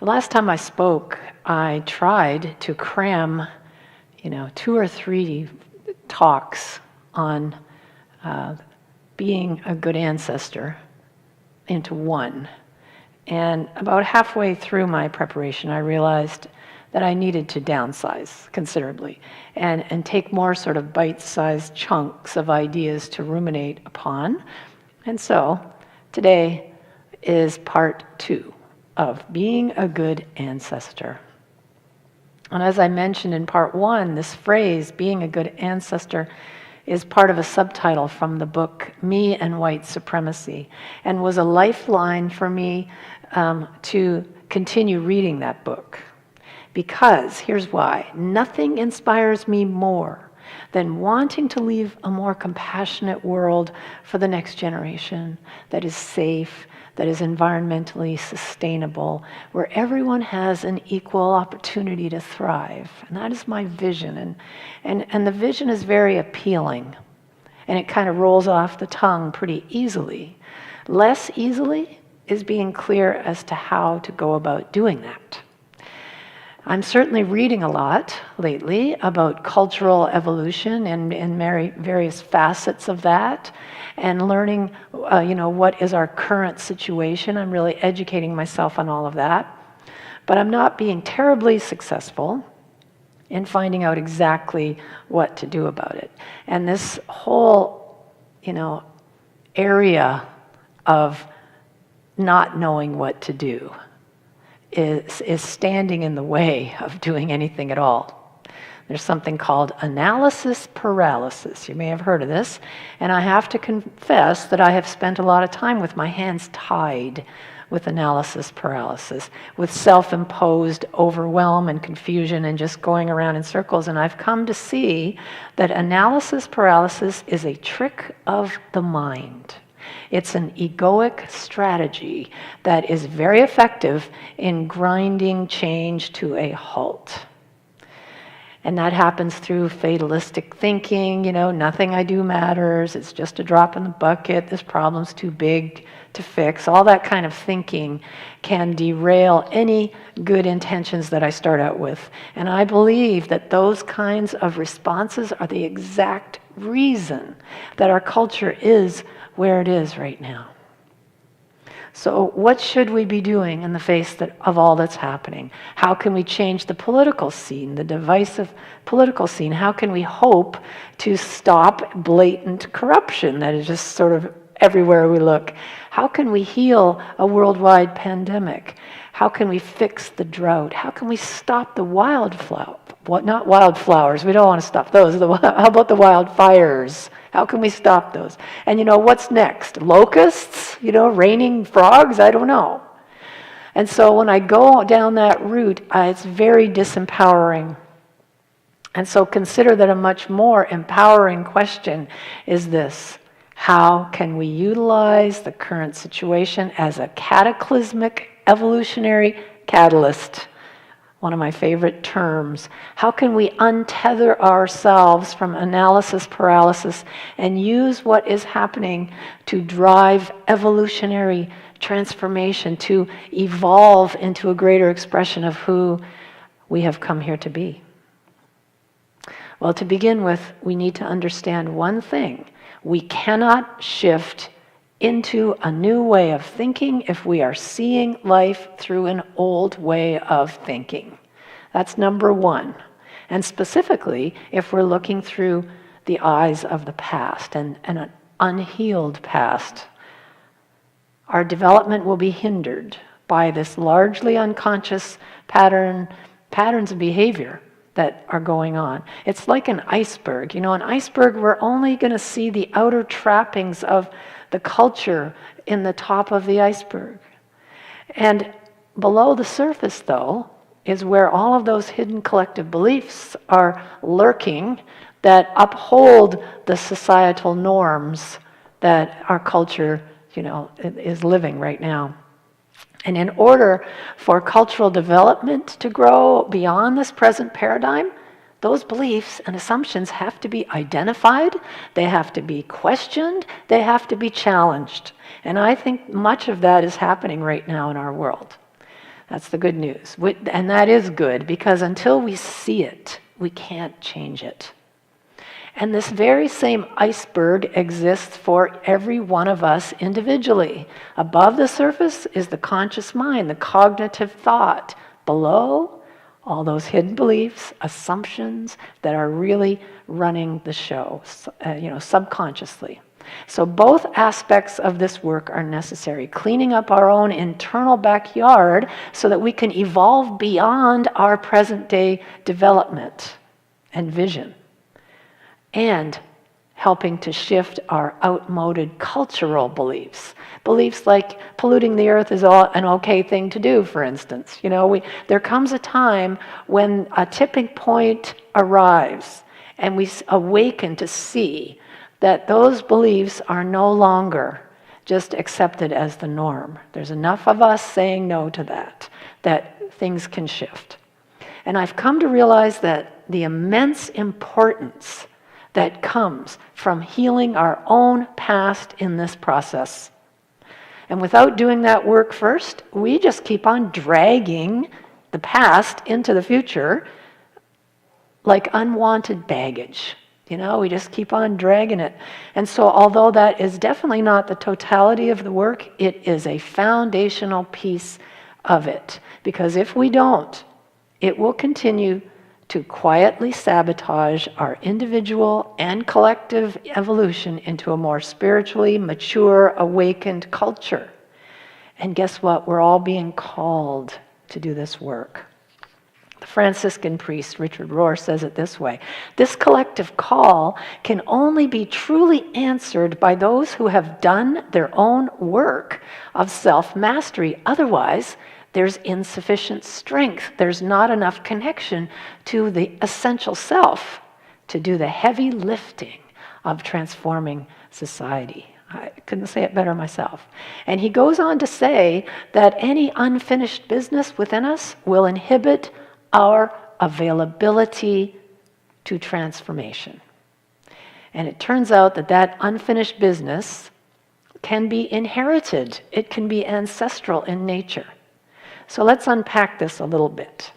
The last time I spoke, I tried to cram, 2 or 3 talks on being a good ancestor into one. And about halfway through my preparation, I realized that I needed to downsize considerably and take more sort of bite-sized chunks of ideas to ruminate upon. And so today is part 2 of being a good ancestor. And as I mentioned in part 1, this phrase, being a good ancestor, is part of a subtitle from the book Me and White Supremacy, and was a lifeline for me to continue reading that book. Because, here's why, nothing inspires me more than wanting to leave a more compassionate world for the next generation that is safe, that is environmentally sustainable, where everyone has an equal opportunity to thrive. And that is my vision. And the vision is very appealing. And it kind of rolls off the tongue pretty easily. Less easily is being clear as to how to go about doing that. I'm certainly reading a lot lately about cultural evolution and various facets of that, and learning, what is our current situation. I'm really educating myself on all of that. But I'm not being terribly successful in finding out exactly what to do about it. And this whole, area of not knowing what to do is standing in the way of doing anything at all. There's something called analysis paralysis. You may have heard of this. And I have to confess that I have spent a lot of time with my hands tied with analysis paralysis, with self-imposed overwhelm and confusion and just going around in circles. And I've come to see that analysis paralysis is a trick of the mind. It's an egoic strategy that is very effective in grinding change to a halt. And that happens through fatalistic thinking, nothing I do matters, it's just a drop in the bucket, this problem's too big to fix. All that kind of thinking can derail any good intentions that I start out with. And I believe that those kinds of responses are the exact reason that our culture is where it is right now. So what should we be doing in the face of all that's happening? How can we change the political scene, the divisive political scene? How can we hope to stop blatant corruption that is just sort of everywhere we look? How can we heal a worldwide pandemic? How can we fix the drought? How can we stop the wildflower? Not wildflowers, we don't want to stop those. How about the wildfires? How can we stop those? And what's next? Locusts? Raining frogs? I don't know. And so when I go down that route, it's very disempowering. And so consider that a much more empowering question is this: how can we utilize the current situation as a cataclysmic evolutionary catalyst? One of my favorite terms. How can we untether ourselves from analysis paralysis and use what is happening to drive evolutionary transformation, to evolve into a greater expression of who we have come here to be? Well, to begin with, we need to understand one thing. We cannot shift into a new way of thinking if we are seeing life through an old way of thinking. That's number one. And specifically, if we're looking through the eyes of the past and an unhealed past, our development will be hindered by this largely unconscious patterns of behavior that are going on. It's like an iceberg. An iceberg, we're only going to see the outer trappings of the culture in the top of the iceberg. And below the surface, though, is where all of those hidden collective beliefs are lurking that uphold the societal norms that our culture, is living right now. And in order for cultural development to grow beyond this present paradigm, those beliefs and assumptions have to be identified, they have to be questioned, they have to be challenged. And I think much of that is happening right now in our world. That's the good news. And that is good, because until we see it, we can't change it. And this very same iceberg exists for every one of us individually. Above the surface is the conscious mind, the cognitive thought. Below, all those hidden beliefs, assumptions that are really running the show, subconsciously. So both aspects of this work are necessary. Cleaning up our own internal backyard so that we can evolve beyond our present day development and vision. And helping to shift our outmoded cultural beliefs. Beliefs like polluting the earth is an okay thing to do, for instance. There comes a time when a tipping point arrives and we awaken to see that those beliefs are no longer just accepted as the norm. There's enough of us saying no to that things can shift. And I've come to realize that the immense importance that comes from healing our own past in this process. And without doing that work first, we just keep on dragging the past into the future like unwanted baggage. We just keep on dragging it. And so although that is definitely not the totality of the work, it is a foundational piece of it. Because if we don't, it will continue to quietly sabotage our individual and collective evolution into a more spiritually mature, awakened culture. And guess what? We're all being called to do this work. The Franciscan priest, Richard Rohr, says it this way: this collective call can only be truly answered by those who have done their own work of self-mastery. Otherwise, there's insufficient strength. There's not enough connection to the essential self to do the heavy lifting of transforming society. I couldn't say it better myself. And he goes on to say that any unfinished business within us will inhibit our availability to transformation. And it turns out that unfinished business can be inherited. It can be ancestral in nature. So let's unpack this a little bit.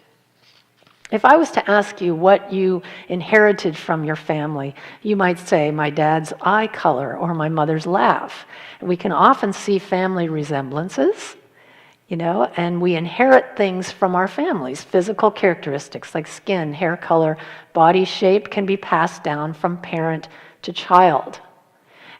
If I was to ask you what you inherited from your family, you might say my dad's eye color or my mother's laugh. And we can often see family resemblances, and we inherit things from our families. Physical characteristics like skin, hair color, body shape can be passed down from parent to child.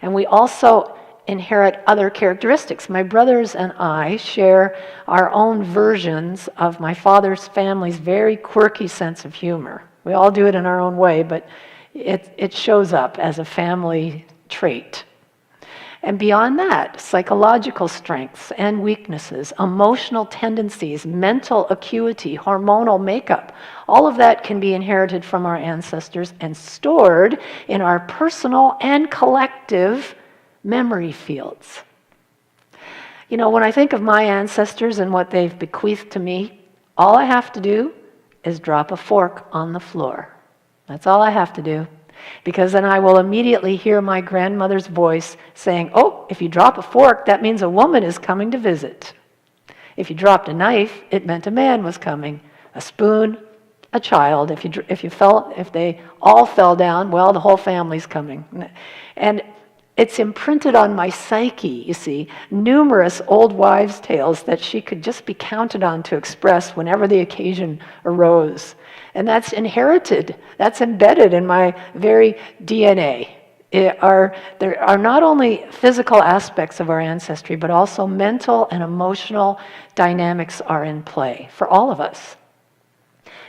And we also inherit other characteristics. My brothers and I share our own versions of my father's family's very quirky sense of humor. We all do it in our own way, but it shows up as a family trait. And beyond that, psychological strengths and weaknesses, emotional tendencies, mental acuity, hormonal makeup, all of that can be inherited from our ancestors and stored in our personal and collective memory fields. When I think of my ancestors and what they've bequeathed to me, all I have to do is drop a fork on the floor. That's all I have to do. Because then I will immediately hear my grandmother's voice saying, "Oh, if you drop a fork, that means a woman is coming to visit. If you dropped a knife, it meant a man was coming. A spoon, a child. If they all fell down, well, the whole family's coming." And it's imprinted on my psyche, you see, numerous old wives' tales that she could just be counted on to express whenever the occasion arose. And that's inherited, that's embedded in my very DNA. There are not only physical aspects of our ancestry, but also mental and emotional dynamics are in play for all of us.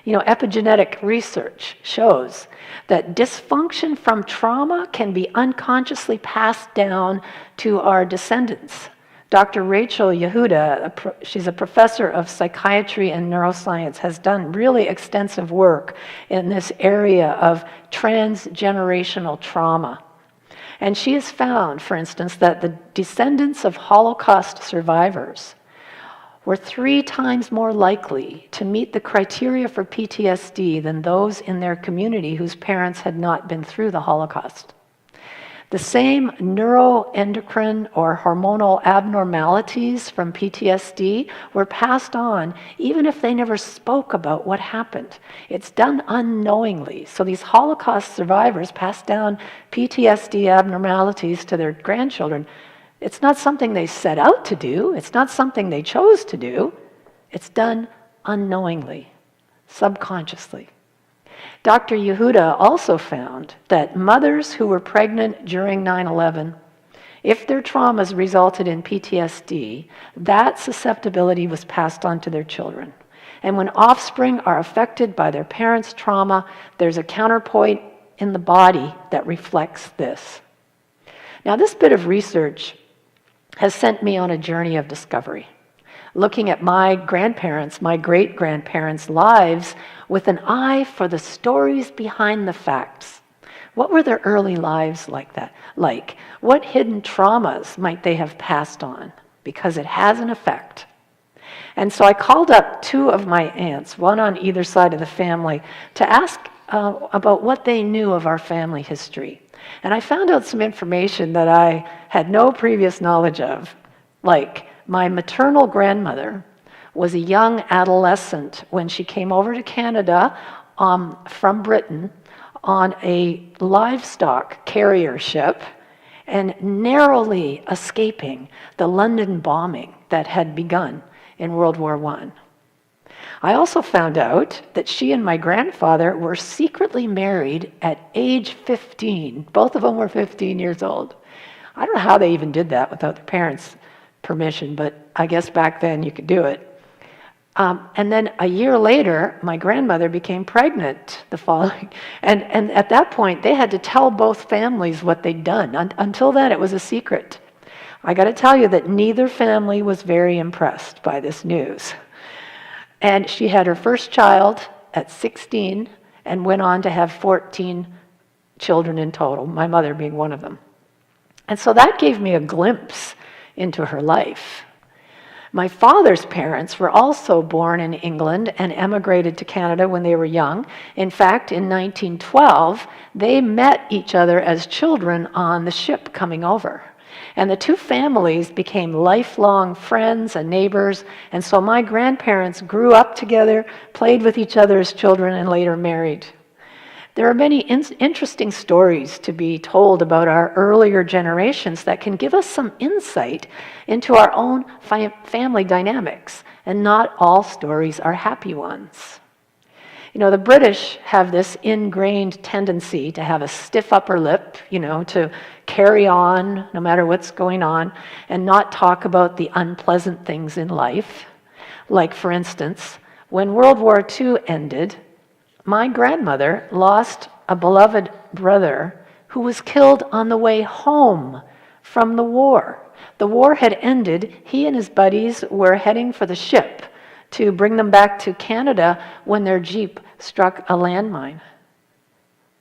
Epigenetic research shows that dysfunction from trauma can be unconsciously passed down to our descendants. Dr. Rachel Yehuda, she's a professor of psychiatry and neuroscience, has done really extensive work in this area of transgenerational trauma. And she has found, for instance, that the descendants of Holocaust survivors were 3 times more likely to meet the criteria for PTSD than those in their community whose parents had not been through the Holocaust. The same neuroendocrine or hormonal abnormalities from PTSD were passed on even if they never spoke about what happened. It's done unknowingly. So these Holocaust survivors pass down PTSD abnormalities to their grandchildren. It's not something they set out to do. It's not something they chose to do. It's done unknowingly, subconsciously. Dr. Yehuda also found that mothers who were pregnant during 9/11, if their traumas resulted in PTSD, that susceptibility was passed on to their children. And when offspring are affected by their parents' trauma, there's a counterpoint in the body that reflects this. Now, this bit of research has sent me on a journey of discovery, looking at my grandparents, my great-grandparents' lives with an eye for the stories behind the facts. What were their early lives like? What hidden traumas might they have passed on? Because it has an effect. And so I called up two of my aunts, one on either side of the family, to ask about what they knew of our family history. And I found out some information that I had no previous knowledge of, like my maternal grandmother was a young adolescent when she came over to Canada from Britain on a livestock carrier ship and narrowly escaping the London bombing that had begun in World War I. I also found out that she and my grandfather were secretly married at age 15. Both of them were 15 years old. I don't know how they even did that without their parents' permission, but I guess back then you could do it. And then a year later, my grandmother became pregnant the following, and at that point, they had to tell both families what they'd done. Until then, it was a secret. I got to tell you that neither family was very impressed by this news. And she had her first child at 16 and went on to have 14 children in total, my mother being one of them. And so that gave me a glimpse into her life. My father's parents were also born in England and emigrated to Canada when they were young. In fact, in 1912, they met each other as children on the ship coming over. And the two families became lifelong friends and neighbors, and so my grandparents grew up together, played with each other as children, and later married. There are many interesting stories to be told about our earlier generations that can give us some insight into our own family dynamics, and not all stories are happy ones. You know, the British have this ingrained tendency to have a stiff upper lip, to carry on no matter what's going on, and not talk about the unpleasant things in life. Like, for instance, when World War II ended, my grandmother lost a beloved brother who was killed on the way home from the war. The war had ended. He and his buddies were heading for the ship to bring them back to Canada when their Jeep struck a landmine.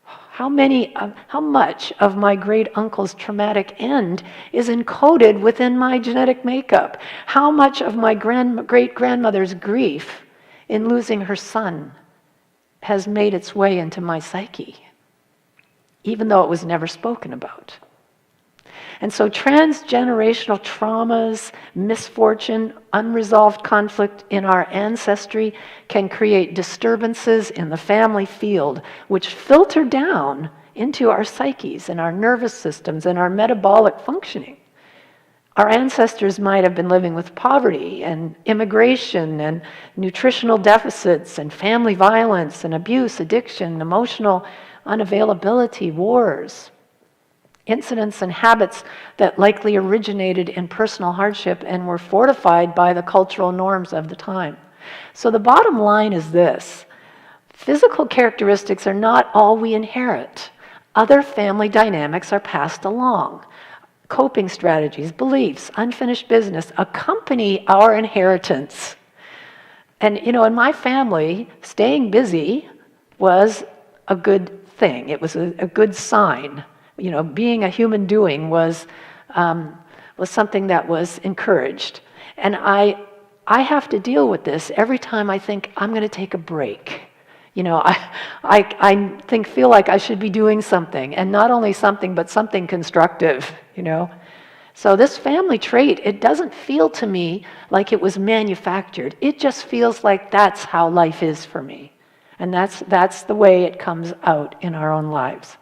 How much of my great uncle's traumatic end is encoded within my genetic makeup? How much of my great grandmother's grief in losing her son has made its way into my psyche, even though it was never spoken about? And so transgenerational traumas, misfortune, unresolved conflict in our ancestry can create disturbances in the family field, which filter down into our psyches and our nervous systems and our metabolic functioning. Our ancestors might have been living with poverty and immigration and nutritional deficits and family violence and abuse, addiction, emotional unavailability, wars, incidents and habits that likely originated in personal hardship and were fortified by the cultural norms of the time. So the bottom line is this: physical characteristics are not all we inherit. Other family dynamics are passed along. Coping strategies, beliefs, unfinished business accompany our inheritance. And in my family, staying busy was a good thing. It was a good sign. Being a human doing was something that was encouraged. And I have to deal with this every time I think I'm going to take a break. I feel like I should be doing something, and not only something, but something constructive. So this family trait, it doesn't feel to me like it was manufactured. It just feels like that's how life is for me. And that's the way it comes out in our own lives.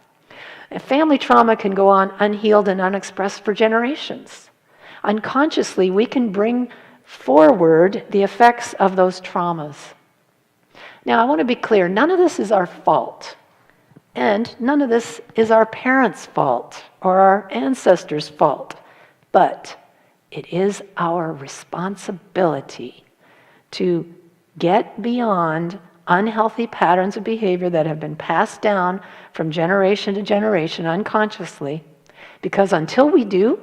And family trauma can go on unhealed and unexpressed for generations. Unconsciously, we can bring forward the effects of those traumas. Now, I want to be clear, none of this is our fault. And none of this is our parents' fault or our ancestors' fault. But it is our responsibility to get beyond unhealthy patterns of behavior that have been passed down from generation to generation unconsciously, because until we do,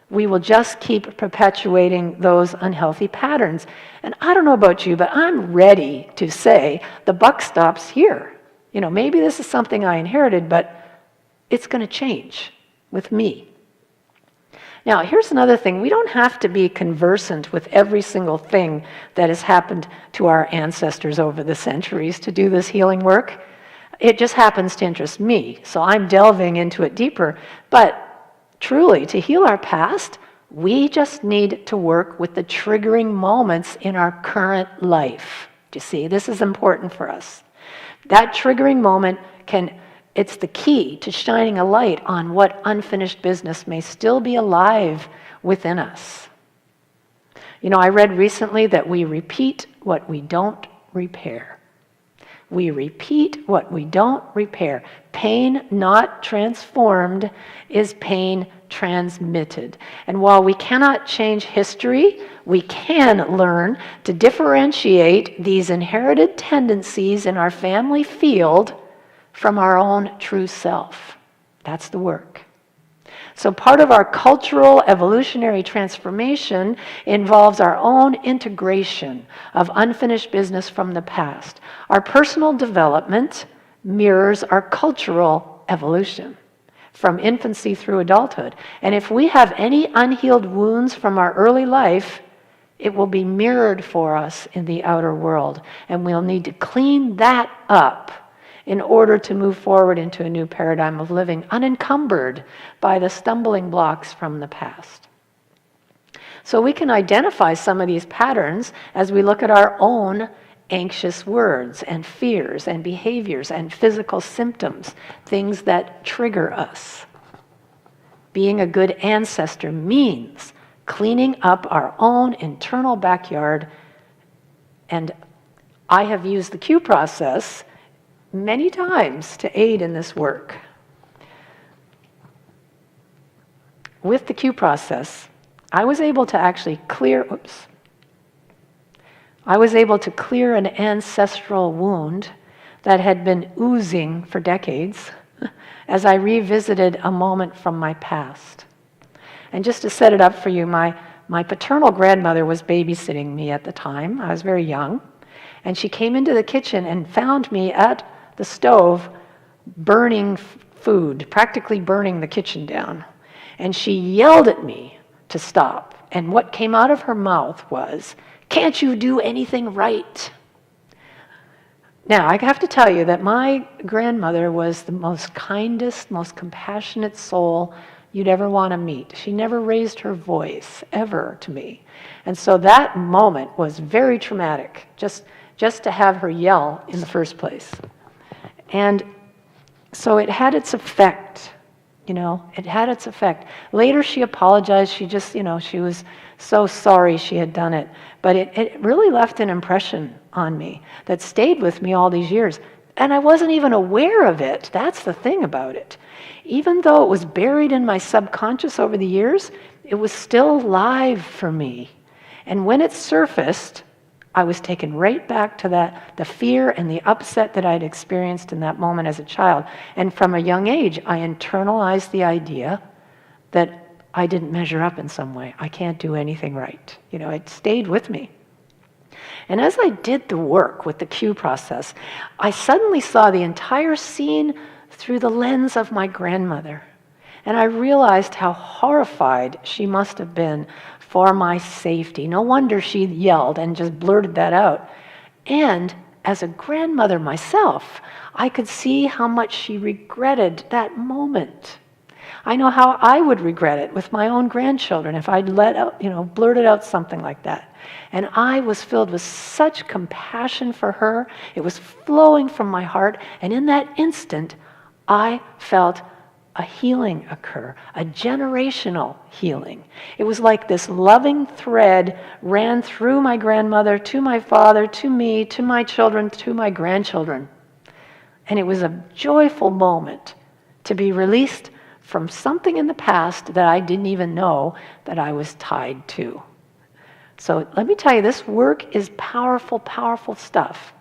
we will just keep perpetuating those unhealthy patterns. And I don't know about you, but I'm ready to say the buck stops here. Maybe this is something I inherited, but it's going to change with me. Now, here's another thing. We don't have to be conversant with every single thing that has happened to our ancestors over the centuries to do this healing work. It just happens to interest me, so I'm delving into it deeper. But truly, to heal our past, we just need to work with the triggering moments in our current life. Do you see? This is important for us. That triggering moment it's the key to shining a light on what unfinished business may still be alive within us. I read recently that we repeat what we don't repair. We repeat what we don't repair. Pain not transformed is pain transmitted. And while we cannot change history, we can learn to differentiate these inherited tendencies in our family field from our own true self. That's the work. So part of our cultural evolutionary transformation involves our own integration of unfinished business from the past. Our personal development mirrors our cultural evolution from infancy through adulthood. And if we have any unhealed wounds from our early life, it will be mirrored for us in the outer world. And we'll need to clean that up in order to move forward into a new paradigm of living unencumbered by the stumbling blocks from the past. So we can identify some of these patterns as we look at our own anxious words and fears and behaviors and physical symptoms, things that trigger us. Being a good ancestor means cleaning up our own internal backyard, and I have used the Q process many times to aid in this work. With the Q process, I was able to actually clear an ancestral wound that had been oozing for decades as I revisited a moment from my past. And just to set it up for you, my paternal grandmother was babysitting me at the time. I was very young. And she came into the kitchen and found me at the stove burning food, practically burning the kitchen down. And she yelled at me to stop. And what came out of her mouth was, "Can't you do anything right?" Now, I have to tell you that my grandmother was the most kindest, most compassionate soul you'd ever want to meet. She never raised her voice, ever, to me. And so that moment was very traumatic, just to have her yell in the first place. And so it had its effect, it had its effect. Later she apologized, she was so sorry she had done it. But it really left an impression on me that stayed with me all these years. And I wasn't even aware of it. That's the thing about it. Even though it was buried in my subconscious over the years, it was still alive for me. And when it surfaced, I was taken right back to the fear and the upset that I'd experienced in that moment as a child. And from a young age, I internalized the idea that I didn't measure up in some way. I can't do anything right. It stayed with me. And as I did the work with the Q process, I suddenly saw the entire scene through the lens of my grandmother. And I realized how horrified she must have been for my safety. No wonder she yelled and just blurted that out. And as a grandmother myself, I could see how much she regretted that moment. I know how I would regret it with my own grandchildren if I'd blurted out something like that. And I was filled with such compassion for her. It was flowing from my heart. And in that instant, I felt a healing occur, a generational healing. It was like this loving thread ran through my grandmother, to my father, to me, to my children, to my grandchildren. And it was a joyful moment to be released from something in the past that I didn't even know that I was tied to. So let me tell you, this work is powerful, powerful stuff.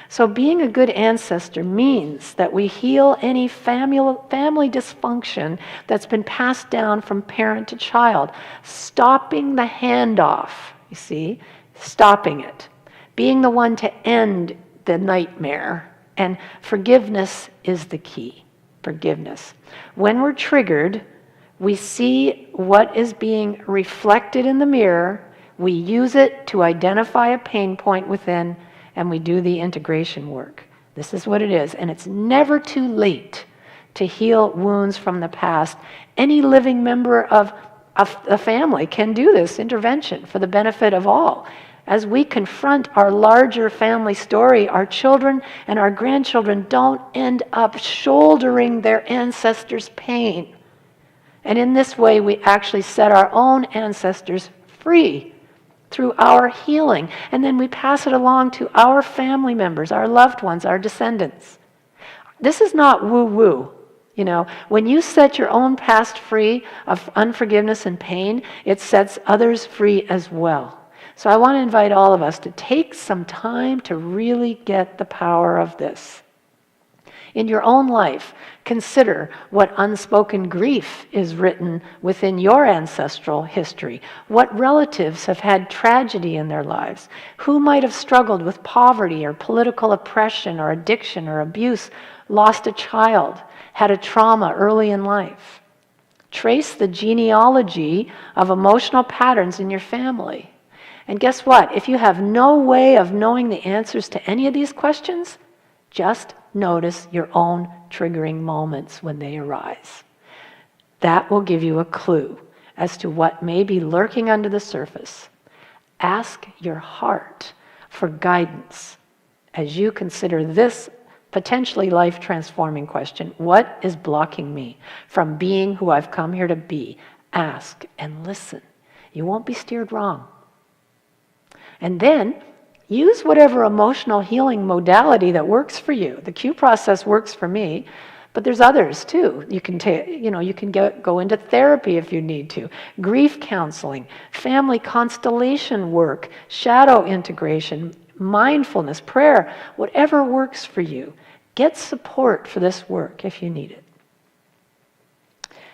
So being a good ancestor means that we heal any family dysfunction that's been passed down from parent to child. Stopping the handoff, you see, stopping it. Being the one to end the nightmare. And forgiveness is the key. Forgiveness. When we're triggered, we see what is being reflected in the mirror, we use it to identify a pain point within, and we do the integration work. This is what it is, and it's never too late to heal wounds from the past. Any living member of a family can do this intervention for the benefit of all. As we confront our larger family story, our children and our grandchildren don't end up shouldering their ancestors' pain. And in this way, we actually set our own ancestors free through our healing. And then we pass it along to our family members, our loved ones, our descendants. This is not woo-woo. You know, when you set your own past free of unforgiveness and pain, it sets others free as well. So I want to invite all of us to take some time to really get the power of this. In your own life, consider what unspoken grief is written within your ancestral history. What relatives have had tragedy in their lives? Who might have struggled with poverty or political oppression or addiction or abuse, lost a child, had a trauma early in life? Trace the genealogy of emotional patterns in your family. And guess what? If you have no way of knowing the answers to any of these questions, just notice your own triggering moments when they arise. That will give you a clue as to what may be lurking under the surface. Ask your heart for guidance as you consider this potentially life-transforming question. What is blocking me from being who I've come here to be? Ask and listen. You won't be steered wrong. And then use whatever emotional healing modality that works for you. The Q process works for me, but there's others too. You can go into therapy if you need to. Grief counseling, family constellation work, shadow integration, mindfulness, prayer, whatever works for you. Get support for this work if you need it.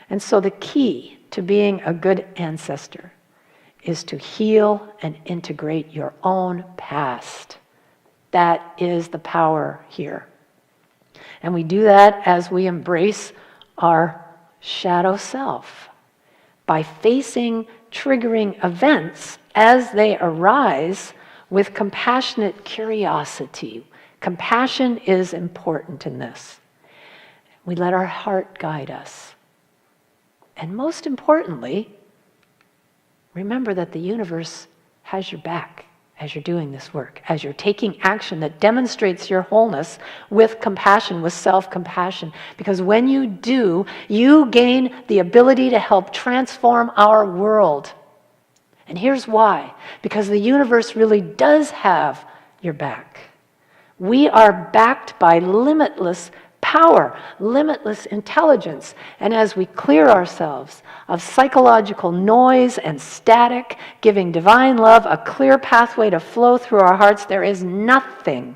And so the key to being a good ancestor is to heal and integrate your own past. That is the power here. And we do that as we embrace our shadow self by facing triggering events as they arise with compassionate curiosity. Compassion is important in this. We let our heart guide us. And most importantly, remember that the universe has your back as you're doing this work, as you're taking action that demonstrates your wholeness with compassion, with self-compassion. Because when you do, you gain the ability to help transform our world. And here's why. Because the universe really does have your back. We are backed by limitless power, limitless intelligence. And as we clear ourselves of psychological noise and static, giving divine love a clear pathway to flow through our hearts, there is nothing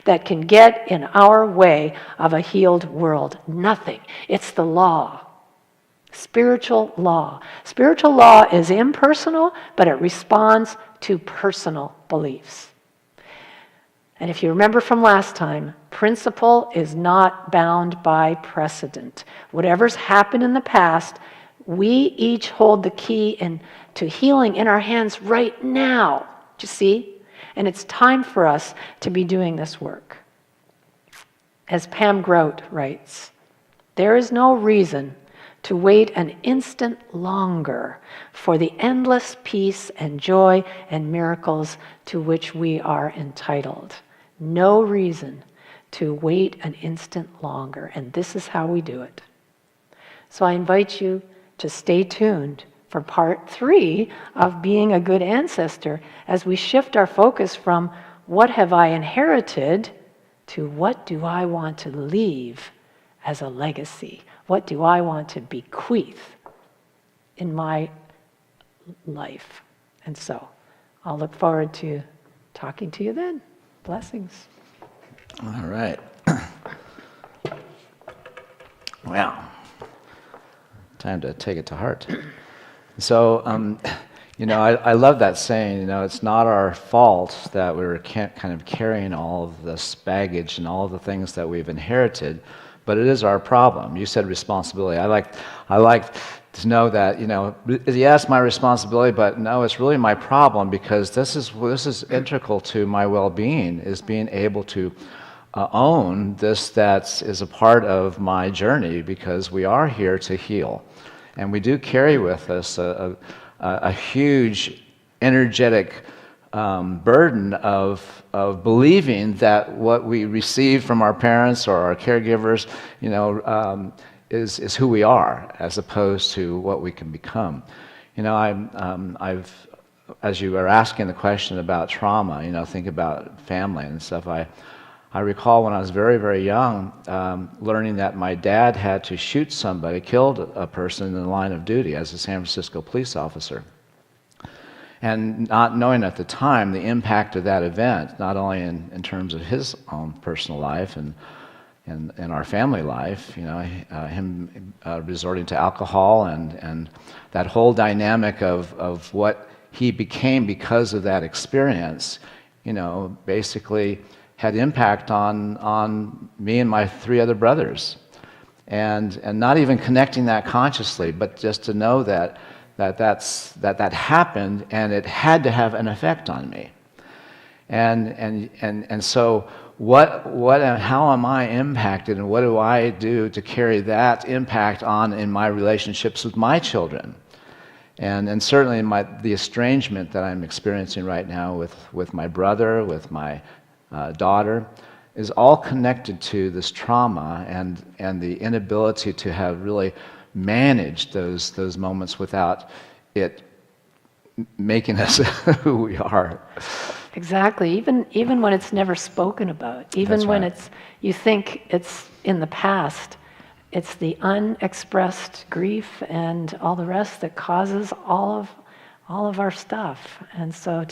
that can get in our way of a healed world. Nothing. It's the law. Spiritual law. Spiritual law is impersonal, but it responds to personal beliefs. And if you remember from last time, principle is not bound by precedent. Whatever's happened in the past, we each hold the key to healing in our hands right now. Do you see? And it's time for us to be doing this work. As Pam Grote writes, there is no reason to wait an instant longer for the endless peace and joy and miracles to which we are entitled. No reason to wait an instant longer, and this is how we do it. So I invite you to stay tuned for part 3 of being a good ancestor as we shift our focus from what have I inherited to what do I want to leave as a legacy? What do I want to bequeath in my life? And so I'll look forward to talking to you then. Blessings. All right. Wow. Time to take it to heart. So, I love that saying, it's not our fault that we're kind of carrying all of this baggage and all of the things that we've inherited, but it is our problem. You said responsibility. I like to know that, yes, my responsibility, but no, it's really my problem, because this is integral to my well-being, is being able to own this that is a part of my journey, because we are here to heal. And we do carry with us a huge energetic burden of believing that what we receive from our parents or our caregivers, is who we are, as opposed to what we can become. I've, as you were asking the question about trauma, think about family and stuff. I recall when I was very, very young, learning that my dad had to shoot somebody, killed a person in the line of duty as a San Francisco police officer. And not knowing at the time the impact of that event, not only in terms of his own personal life and our family life, him resorting to alcohol and that whole dynamic of what he became because of that experience, basically had impact on me and my 3 other brothers. And not even connecting that consciously, but just to know that happened, and it had to have an effect on me. And so what and how am I impacted, and what do I do to carry that impact on in my relationships with my children? And certainly the estrangement that I'm experiencing right now with my brother, with my daughter, is all connected to this trauma and the inability to have really managed those moments without it making us who we are. Exactly. Even when it's never spoken about, even when you think it's in the past, it's the unexpressed grief and all the rest that causes all of our stuff. And so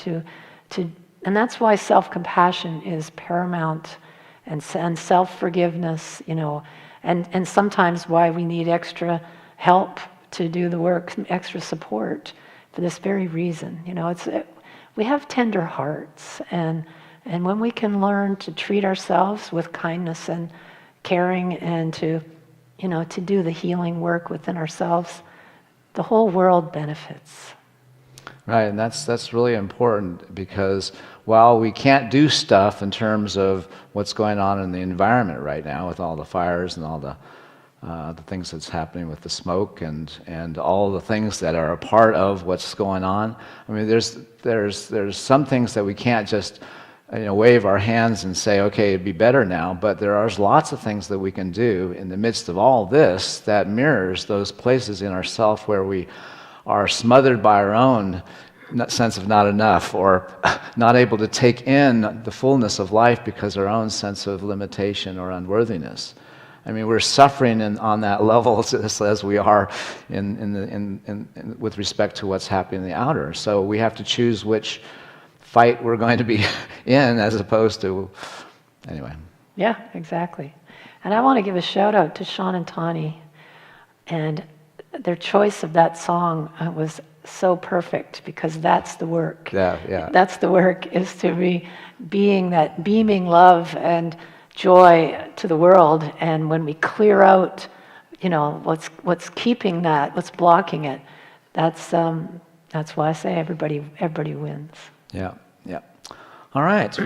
and that's why self-compassion is paramount, and self-forgiveness, and sometimes why we need extra help to do the work, extra support for this very reason. We have tender hearts, and when we can learn to treat ourselves with kindness and caring, and to do the healing work within ourselves, the whole world benefits. Right, and that's really important, because while we can't do stuff in terms of what's going on in the environment right now with all the fires and all the things that's happening with the smoke and all the things that are a part of what's going on. I mean, there's some things that we can't just wave our hands and say, okay, it'd be better now, but there are lots of things that we can do in the midst of all this that mirrors those places in ourself where we are smothered by our own sense of not enough, or not able to take in the fullness of life because our own sense of limitation or unworthiness. I mean, we're suffering on that level as we are with respect to what's happening in the outer. So we have to choose which fight we're going to be in, as opposed to, anyway. Yeah, exactly. And I want to give a shout out to Sean and Tani, and their choice of that song was so perfect, because that's the work. Yeah. That's the work, is to be being that beaming love and joy to the world. And when we clear out, what's keeping that, what's blocking it, that's why I say everybody wins. Yeah. All right.